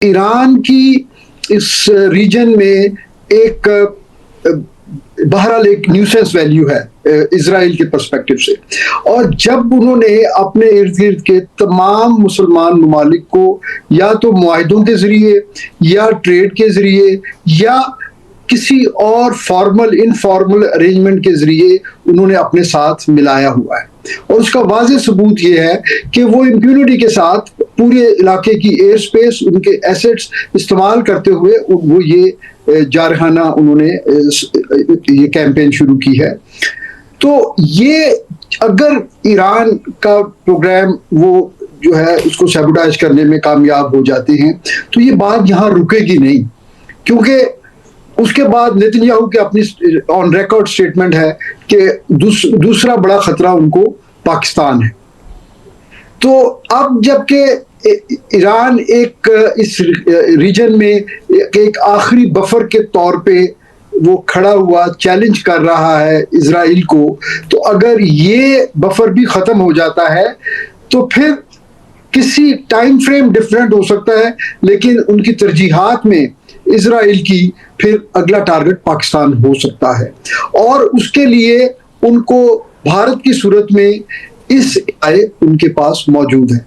Iran की इस reason में एक बहरहाल एक न्यूसेंस वैल्यू है इजराइल के पर्सपेक्टिव से। और जब उन्होंने अपने इर्द गिर्द के तमाम मुसलमान ममालिक को या तो मुआहिदों के जरिए या ट्रेड के जरिए या किसी और फॉर्मल इनफॉर्मल अरेंजमेंट के जरिए उन्होंने अपने साथ मिलाया हुआ है, और उसका वाज़ेह सबूत ये है कि वो इम्प्यूनिटी के साथ पूरे इलाके की एयर स्पेस, उनके एसेट्स इस्तेमाल करते हुए वो ये जारहाना उन्होंने ये कैंपेन शुरू की है। तो ये अगर ईरान का प्रोग्राम वो जो है उसको सैबोटाइज करने में कामयाब हो जाते हैं तो ये बात यहाँ रुकेगी नहीं, क्योंकि उसके बाद नेतन्याहू की अपनी ऑन रिकॉर्ड स्टेटमेंट है कि दूसरा बड़ा खतरा उनको पाकिस्तान है। तो अब जबकि ईरान एक इस रीजन में एक आखिरी बफर के तौर पे वो खड़ा हुआ चैलेंज कर रहा है इजराइल को, तो अगर ये बफर भी खत्म हो जाता है तो फिर किसी टाइम फ्रेम डिफरेंट हो सकता है, लेकिन उनकी तरजीहात में इजराइल की फिर अगला टारगेट पाकिस्तान हो सकता है। और उसके लिए उनको भारत की सूरत में इस आय उनके पास मौजूद है।